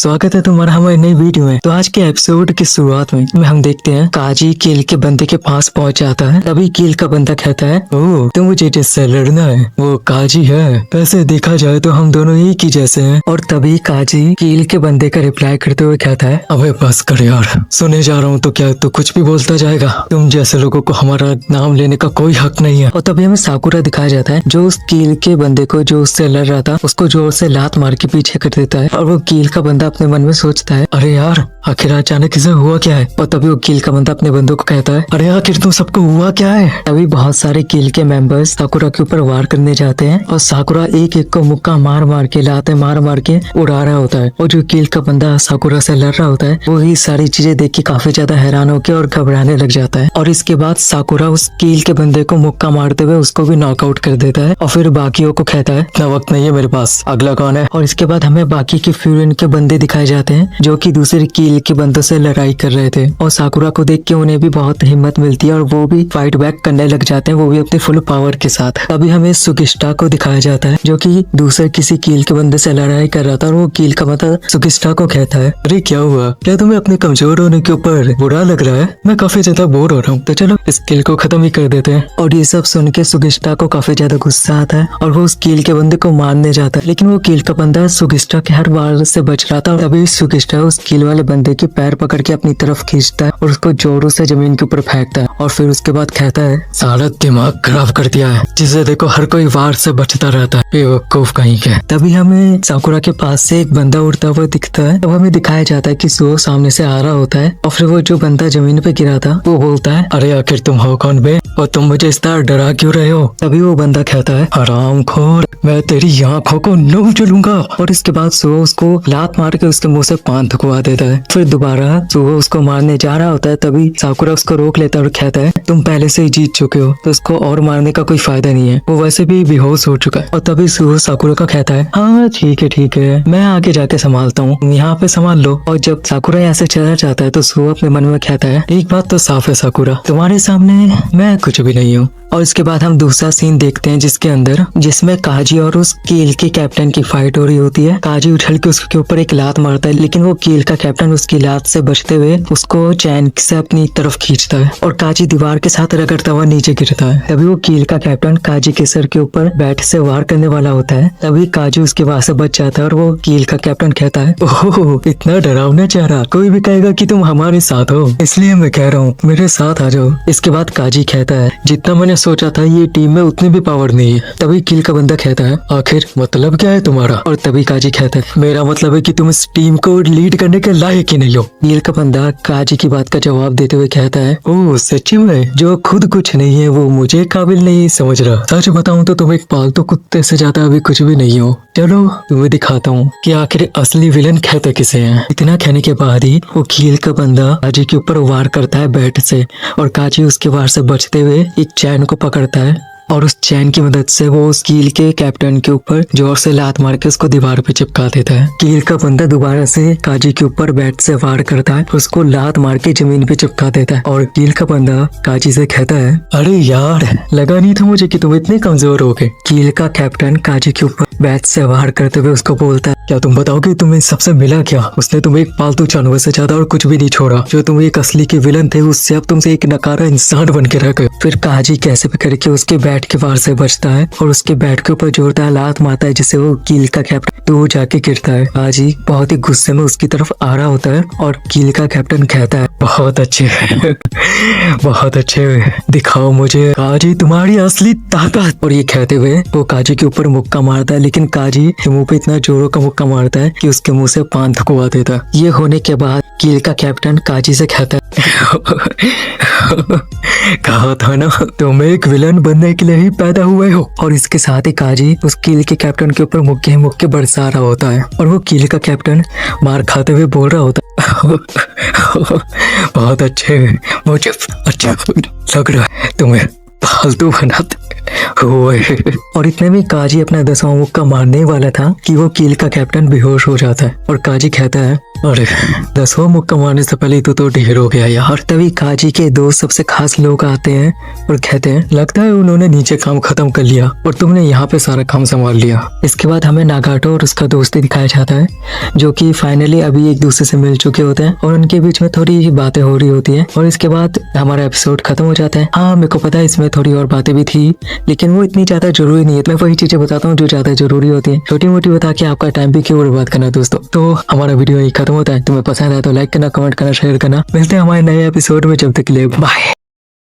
स्वागत है तुम्हारा हमारी नई वीडियो में। तो आज के एपिसोड की शुरुआत में हम देखते हैं काजी कील के बंदे के पास पहुंच जाता है। तभी कील का बंदा कहता है, ओह तो मुझे जिससे लड़ना है वो काजी है। वैसे देखा जाए तो हम दोनों एक ही जैसे हैं। और तभी काजी कील के बंदे का रिप्लाई करते हुए कहता है, अबे बस कर यार, सुने जा रहा हूँ तो क्या तू कुछ भी बोलता जाएगा? तुम जैसे लोगों को हमारा नाम लेने का कोई हक नहीं है। और तभी हमें साकुरा दिखाया जाता है जो उस कील के बंदे को जो उससे लड़ रहा था उसको जोर से लात मार के पीछे कर देता है। और वो कील का बंदा अपने मन में सोचता है, अरे यार आखिर अचानक इसे हुआ क्या है? और तभी वो कील का बंदा अपने बंदों को कहता है, अरे आखिर तुम सबको हुआ क्या है? तभी बहुत सारे कील के मेंबर्स साकुरा के ऊपर वार करने जाते हैं और साकुरा एक एक को मुक्का मार मार के लाते मार मार के उड़ा रहा होता है। और जो कील का बंदा साकुरा से लड़ रहा होता है वो ही सारी चीजें देख के काफी ज्यादा हैरान होकर और घबराने लग जाता है। और इसके बाद साकुरा उस कील के बंदे को मुक्का मारते हुए उसको भी नॉकआउट कर देता है। और फिर बाकियों को कहता है, इतना वक्त नहीं है मेरे पास, अगला कौन है? और इसके बाद हमें बाकी के फ्यूरियन के बंदे दिखाए जाते हैं जो कि दूसरे कील के बंदों से लड़ाई कर रहे थे। और साकुरा को देख के उन्हें भी बहुत हिम्मत मिलती है और वो भी फाइट बैक करने लग जाते हैं, वो भी अपने फुल पावर के साथ। अभी हमें सुगिस्टा को दिखाया जाता है जो कि दूसरे किसी कील के बंदे से लड़ाई कर रहा था। और वो कील का बंदा सुगिस्टा को कहता है, अरे क्या हुआ, क्या तुम्हें अपने कमजोर होने के ऊपर बुरा लग रहा है? मैं काफी ज्यादा बोर हो रहा हूँ, तो चलो इस कील को खत्म ही कर देते हैं। और ये सब सुन के सुगिस्टा को काफी ज्यादा गुस्सा आता है और वो उस कील के बंदे को मारने जाता है। लेकिन वो कील का बंदा सुगिस्टा के हर वार से बच रहा था। और तभी सुगिस्टा उस कील वाले बंदे के पैर पकड़ के अपनी तरफ खींचता है और उसको जोरों से जमीन के ऊपर फेंकता है। और फिर उसके बाद कहता है, सारा दिमाग खराब कर दिया है, जिसे देखो हर कोई वार से बचता रहता है, बेवकूफ कहीं के। तभी हमें साकुरा के पास से एक बंदा उड़ता हुआ दिखता है। तब हमें दिखाया जाता है कि सुओ सामने से आ रहा होता है। और फिर वो जो बंदा जमीन पे गिरा था वो बोलता है, अरे आखिर तुम हो कौन बे, और तुम मुझे इस तरह डरा क्यों रहे हो? तभी वो बंदा कहता है, हरामखोर, मैं तेरी आंखों को नोच चलूंगा। और इसके बाद सुओ उसको लात मार के उसके मुंह से पान थुकवा देता है। फिर दोबारा सुओ उसको मारने जा रहा होता है। तभी साकुरा उसको रोक लेता है और कहता है, तुम पहले से ही जीत चुके हो तो उसको और मारने का कोई फायदा नहीं है, वो वैसे भी बेहोश हो चुका है। और तभी सुओ साकुरा का कहता है, हाँ ठीक है, मैं आगे जाके संभालता हूँ, यहाँ पे संभाल लो। और जब साकुरा यहाँ से चला जाता है तो सुओ अपने मन में कहता है, एक बात तो साफ है साकुरा, तुम्हारे सामने मैं कुछ भी नहीं हूँ। और इसके बाद हम दूसरा सीन देखते हैं जिसमें काजी और उस कील के कैप्टन की फाइट हो रही होती है। काजी उछल के उसके ऊपर एक लात मारता है, लेकिन वो कील का कैप्टन उसकी लात से बचते हुए उसको चैन से अपनी तरफ खींचता है और काजी दीवार के साथ रगड़ता हुआ नीचे गिरता है। तभी वो कील का कैप्टन काजी के सर के ऊपर बैट से वार करने वाला होता है। तभी काजी उसके वार से बच जाता है और वो कील का कैप्टन कहता है, ओह इतना डरावना चेहरा, कोई भी कहेगा कि तुम हमारे साथ हो, इसलिए मैं कह रहा हूँ मेरे साथ आ जाओ। इसके बाद काजी कहता है, जितना मैंने सोचा था ये टीम में उतनी भी पावर नहीं है। तभी कील का बंदा कहता है, आखिर मतलब क्या है तुम्हारा? और तभी काजी कहता है, मेरा मतलब है कि तुम इस टीम को लीड करने के लायक ही नहीं हो। कील का बंदा काजी की बात का जवाब देते हुए कहता है, ओह सच्ची में, जो खुद कुछ नहीं है वो मुझे काबिल नहीं समझ रहा। सच बताऊं तो तुम एक पालतू कुत्ते से ज्यादा अभी कुछ भी नहीं हो। चलो तुम्हें दिखाता हूँ कि आखिर असली विलन कहते किसे हैं। इतना कहने के बाद ही वो कील का बंदा काजी के ऊपर वार करता है बैट से और काजी उसके वार से बचते हुए एक चैन को पकड़ता है और उस चैन की मदद से वो उस कील के कैप्टन के ऊपर जोर से लात मार के उसको दीवार पे चिपका देता है। कील का बंदा दोबारा से काजी के ऊपर बैट से वार करता है, उसको लात मार के जमीन पे चिपका देता है। और कील का बंदा काजी से कहता है, अरे यार लगा नहीं था मुझे कि तुम इतने कमजोर हो गए। कील का कैप्टन काजी के ऊपर बैट से वार करते हुए उसको बोलता है, क्या तुम बताओगे तुम्हें सबसे मिला क्या? उसने तुम्हें एक पालतू जानवर से ज्यादा और कुछ भी नहीं छोड़ा। जो तुम एक असली के विलन थे उससे अब तुमसे एक नकारा इंसान बन के रह गए। फिर काजी कैसे भी करके उसके बैट के वार से बचता है और उसके बैट के ऊपर जोरदार लात मारता है जिससे वो कील का कैप्टन दूर जाके गिरता है। काजी बहुत ही गुस्से में उसकी तरफ आ रहा होता है और कील का कैप्टन कहता है, बहुत अच्छे बहुत अच्छे, दिखाओ मुझे काजी तुम्हारी असली ताकत। और ये कहते हुए वो काजी के ऊपर मुक्का मारता है, लेकिन काजी के मुंह पे इतना जोरों का मुक्का मारता है कि उसके मुंह से पान थुकवा देता है। ये होने के बाद कील का कैप्टन काजी से कहता है, कहा था ना तुम एक विलन बनने के लिए ही पैदा हुए हो। और इसके साथ ही काजी उस कील के कैप्टन के ऊपर मुक्के बरसा रहा होता है और वो कील का कैप्टन मार खाते हुए बोल रहा होता है, बहुत अच्छे, मुझे अच्छा लग रहा है तुम्हें फालतू बनाते हुए। और इतने में काजी अपना 10वां मुक्का मारने वाला था कि वो कील का कैप्टन बेहोश हो जाता है और काजी कहता है, अरे 10वां मुक्का मारने से पहले तो ढेर हो गया यार। तभी काजी के दोस्त सबसे खास लोग आते हैं और कहते हैं लगता है उन्होंने नीचे काम खत्म कर लिया और तुमने यहाँ पे सारा काम संभाल लिया। इसके बाद हमें नागाटो और उसका दोस्ती दिखाया जाता है जो कि फाइनली अभी एक दूसरे से मिल चुके होते हैं और उनके बीच में थोड़ी बातें हो रही होती है और इसके बाद हमारा एपिसोड खत्म हो जाता है। हाँ मेरे को पता है इसमें थोड़ी और बातें भी थी लेकिन वो इतनी ज्यादा जरूरी नहीं है। मैं वही चीजें बताता हूँ जो ज्यादा जरूरी होती है, छोटी मोटी बता के आपका टाइम भी क्यों बर्बाद करना दोस्तों। तो हमारा वीडियो यही खत्म होता है। तुम्हें पसंद आया तो लाइक करना, कमेंट करना, शेयर करना। मिलते हैं हमारे नए एपिसोड में, जब तक के लिए बाय।